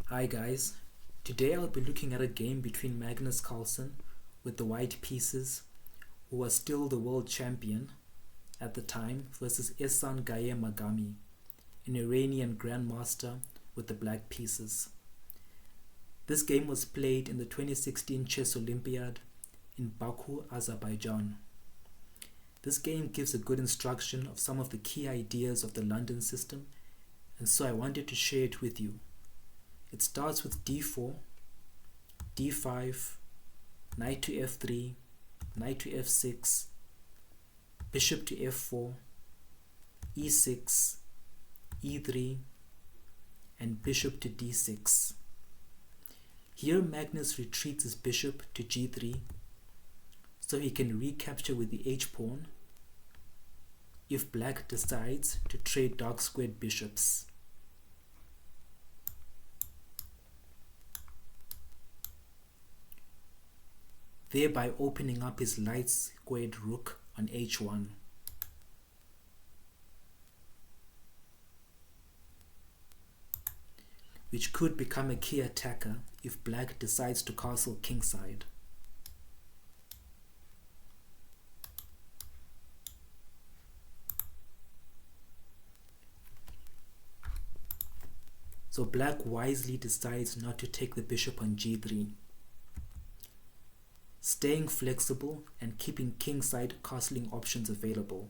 Hi guys, today I'll be looking at a game between Magnus Carlsen with the white pieces, who was still the world champion at the time, versus Ehsan Ghaem Maghami, an Iranian grandmaster with the black pieces. This game was played in the 2016 Chess Olympiad in Baku, Azerbaijan. This game gives a good instruction of some of the key ideas of the London system, and so I wanted to share it with you. It starts with d4, d5, knight to f3, knight to f6, bishop to f4, e6, e3, and bishop to d6. Here Magnus retreats his bishop to g3 so he can recapture with the h-pawn if black decides to trade dark squared bishops. Thereby opening up his light squared rook on h1. Which could become a key attacker if black decides to castle kingside. So black wisely decides not to take the bishop on g3. Staying flexible and keeping kingside castling options available,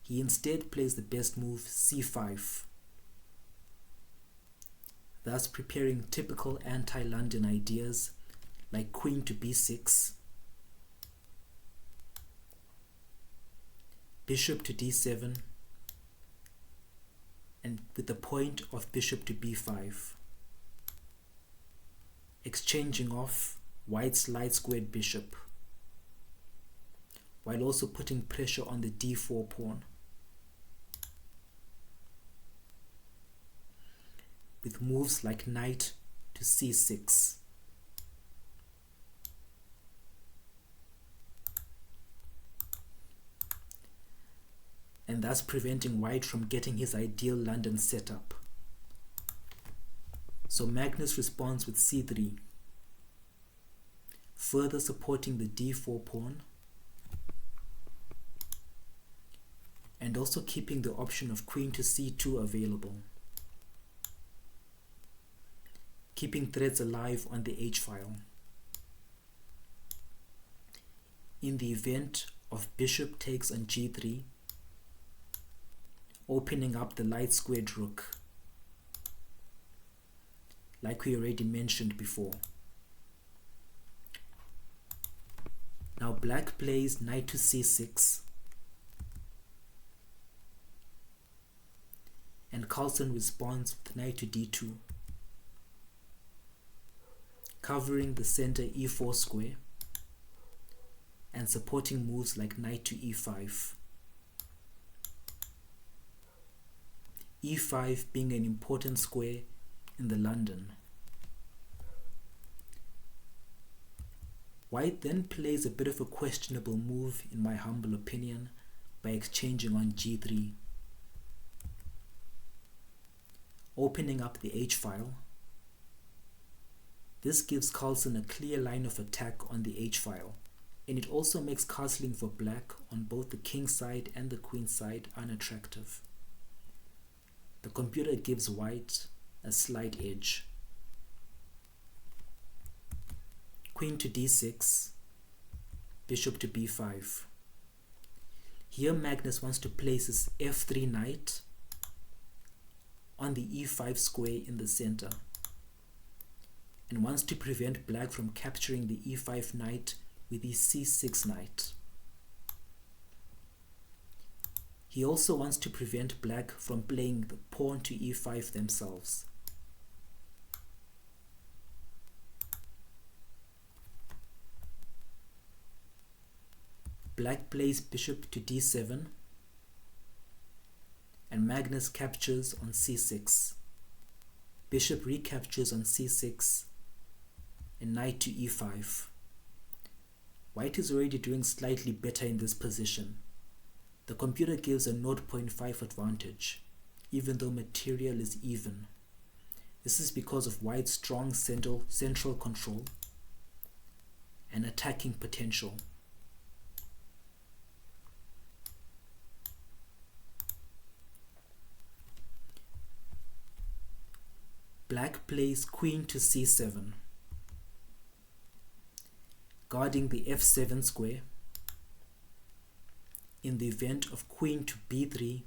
he instead plays the best move c5, thus preparing typical anti-London ideas like queen to b6, bishop to d7, and with the point of bishop to b5, exchanging off white's light squared bishop, while also putting pressure on the d4 pawn, with moves like knight to c6. And thus preventing white from getting his ideal London setup. So Magnus responds with c3, further supporting the d4 pawn and also keeping the option of queen to c2 available, keeping threads alive on the h-file. In the event of bishop takes on g3, opening up the light squared rook, like we already mentioned before. Now black plays knight to c6, and Carlsen responds with knight to d2, covering the center e4 square and supporting moves like knight to e5. e5 being an important square in the London. White then plays a bit of a questionable move in my humble opinion by exchanging on g3, opening up the h-file. This gives Carlsen a clear line of attack on the h-file, and it also makes castling for black on both the king side and the queen side unattractive. The computer gives white a slight edge. Queen to d6, bishop to b5. Here Magnus wants to place his f3 knight on the e5 square in the center, and wants to prevent black from capturing the e5 knight with his c6 knight. He also wants to prevent black from playing the pawn to e5 themselves. Black plays bishop to d7, and Magnus captures on c6. Bishop recaptures on c6, and knight to e5. White is already doing slightly better in this position. The computer gives a 0.5 advantage, even though material is even. This is because of white's strong central control and attacking potential. Black plays queen to c7, guarding the f7 square in the event of queen to b3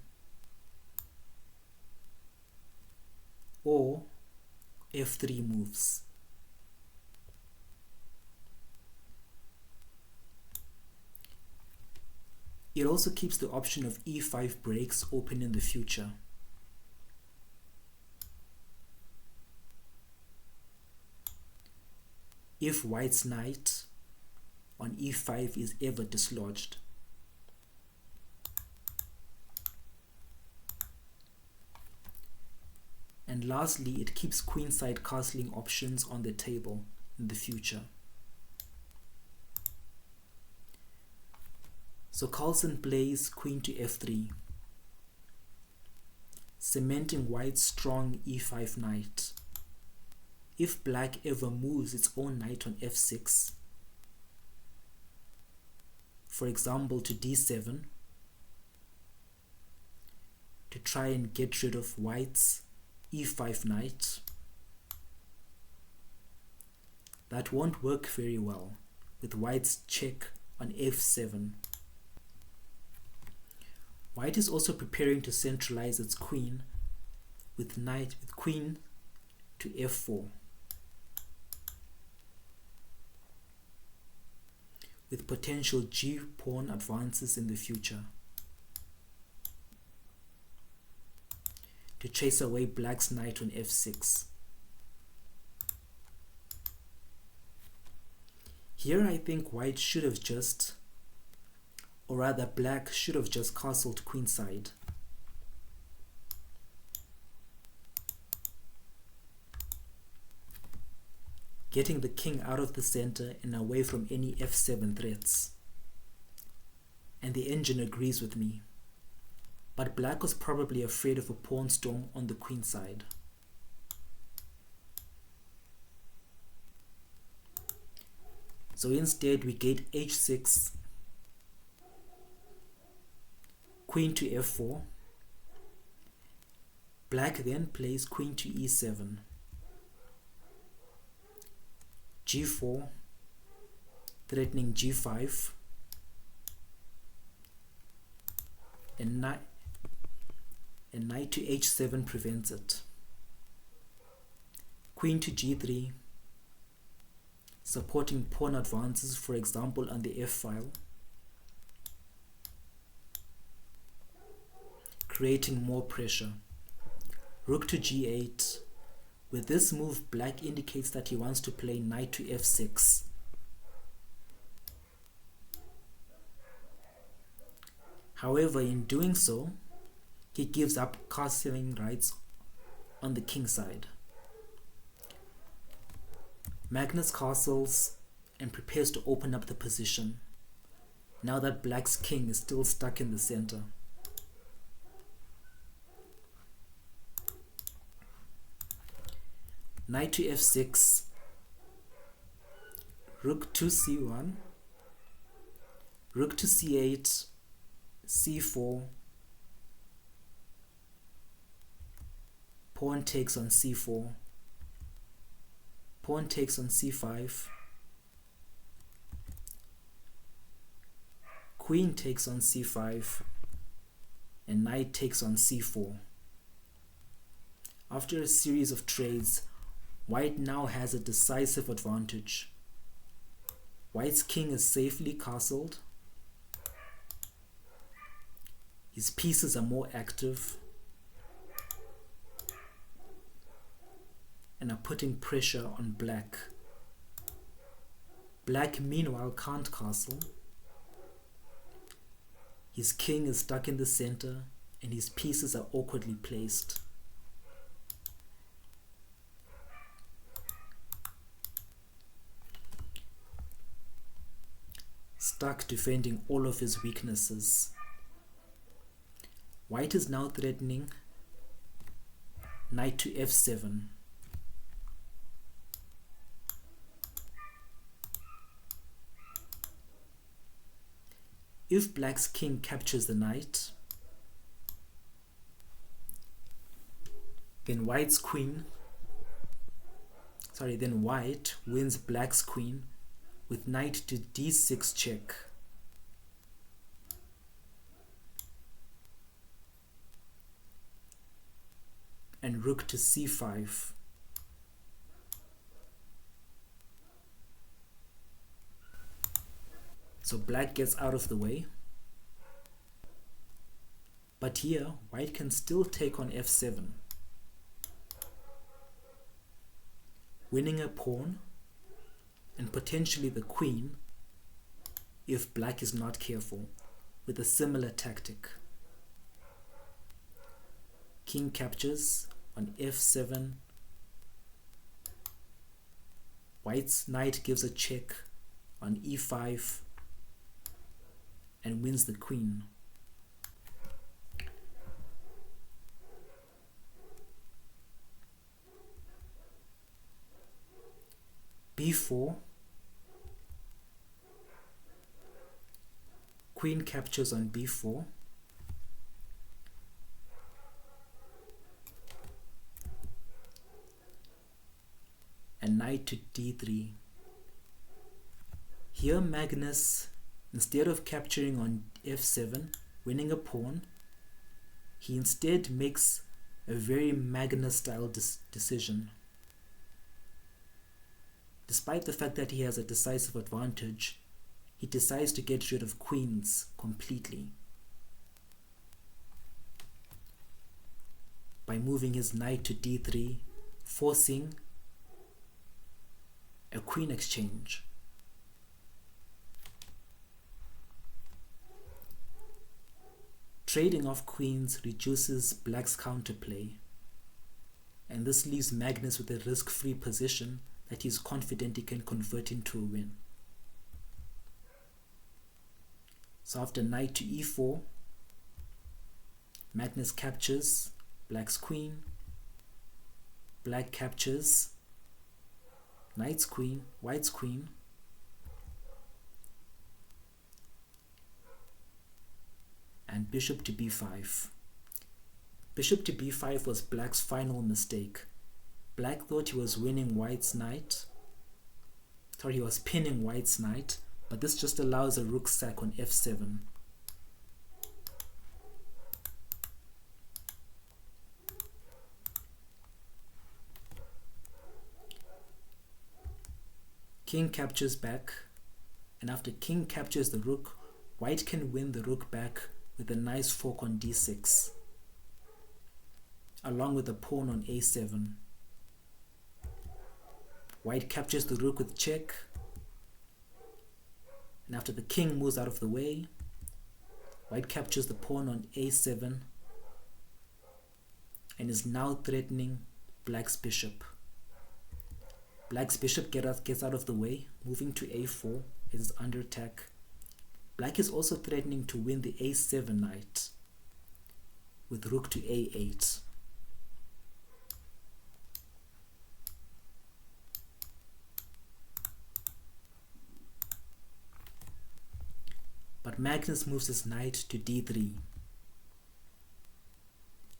or f3 moves. It also keeps the option of e5 breaks open in the future. If white's knight on e5 is ever dislodged. And lastly, it keeps queenside castling options on the table in the future. So Carlsen plays queen to f3, cementing white's strong e5 knight. If black ever moves its own knight on f6, for example to d7, to try and get rid of white's e5 knight, that won't work very well with white's check on f7. White is also preparing to centralize its queen with queen to f4, with potential g-pawn advances in the future to chase away black's knight on f6. Here I think white should have just, or rather black should have just castled queenside. Getting the king out of the center and away from any f7 threats. And the engine agrees with me. But black was probably afraid of a pawn storm on the queen side. So instead we get h6, queen to f4. Black then plays queen to e7, g4, threatening g5, and knight to h7 prevents it. Queen to g3, supporting pawn advances, for example on the f-file, creating more pressure. Rook to g8. With this move, black indicates that he wants to play knight to f6. However, in doing so, he gives up castling rights on the king side. Magnus castles and prepares to open up the position, now that black's king is still stuck in the center. Knight to f6, rook to c1, rook to c8, c4, pawn takes on c4, pawn takes on c5, queen takes on c5, and knight takes on c4. After a series of trades, white now has a decisive advantage. White's king is safely castled. His pieces are more active and are putting pressure on black. Black, meanwhile, can't castle. His king is stuck in the center and his pieces are awkwardly placed. Stuck defending all of his weaknesses. White is now threatening knight to f7. If black's king captures the knight, then white wins black's queen with knight to d6 check. And rook to c5. So black gets out of the way. But here, white can still take on f7, winning a pawn and potentially the queen if black is not careful with a similar tactic. King captures on f7. White's knight gives a check on e5 and wins the queen. b4. Queen captures on b4. And knight to d3. Here Magnus, instead of capturing on f7, winning a pawn, he instead makes a very Magnus style decision. Despite the fact that he has a decisive advantage, he decides to get rid of queens completely by moving his knight to d3, forcing a queen exchange. Trading off queens reduces black's counterplay, and this leaves Magnus with a risk-free position that he's confident he can convert into a win. So after knight to e4, Magnus captures black's queen, black captures knight's queen, white's queen, and bishop to b5. Bishop to b5 was black's final mistake. Black thought he was winning white's knight. He was pinning white's knight, but this just allows a rook sack on f7. King captures back, and after king captures the rook, white can win the rook back with a nice fork on d6, along with a pawn on a7. White captures the rook with check, and after the king moves out of the way, white captures the pawn on a7 and is now threatening black's bishop. Black's bishop gets out of the way, moving to a4. It is under attack. Black is also threatening to win the a7 knight with rook to a8. But Magnus moves his knight to d3.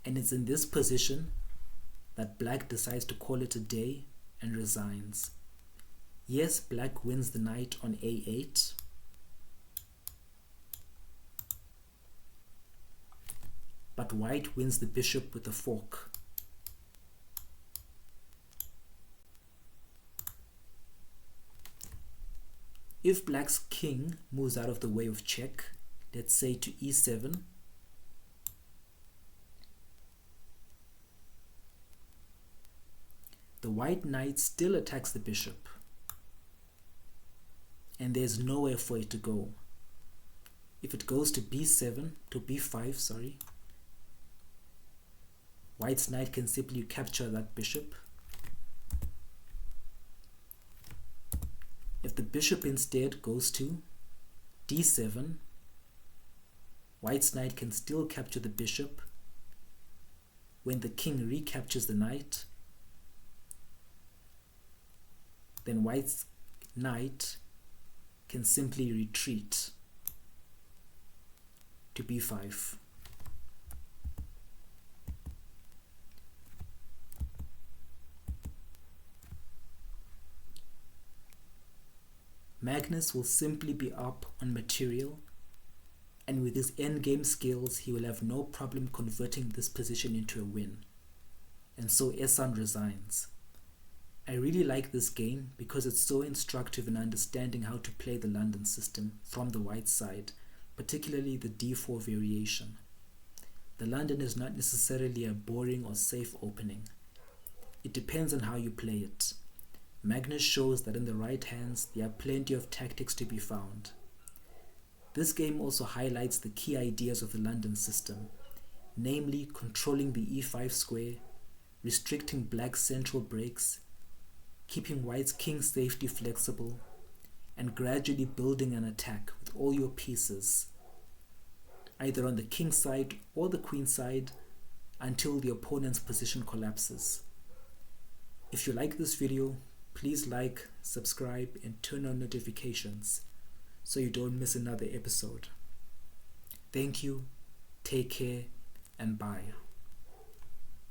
And it's in this position that black decides to call it a day and resigns. Yes, black wins the knight on a8. But white wins the bishop with a fork. If black's king moves out of the way of check, let's say to e7, the white knight still attacks the bishop, and there's nowhere for it to go. If it goes to b5, white's knight can simply capture that bishop. If the bishop instead goes to d7, white's knight can still capture the bishop. When the king recaptures the knight, then white's knight can simply retreat. to b5. Magnus will simply be up on material, and with his endgame skills he will have no problem converting this position into a win. And so Ehsan resigns. I really like this game because it's so instructive in understanding how to play the London system from the white side, particularly the d4 variation. The London is not necessarily a boring or safe opening. It depends on how you play it. Magnus shows that in the right hands there are plenty of tactics to be found. This game also highlights the key ideas of the London system, namely controlling the e5 square, restricting black's central breaks, keeping white's king safety flexible, and gradually building an attack with all your pieces, either on the king side or the queen side, until the opponent's position collapses. If you like this video, please like, subscribe, and turn on notifications so you don't miss another episode. Thank you, take care, and bye.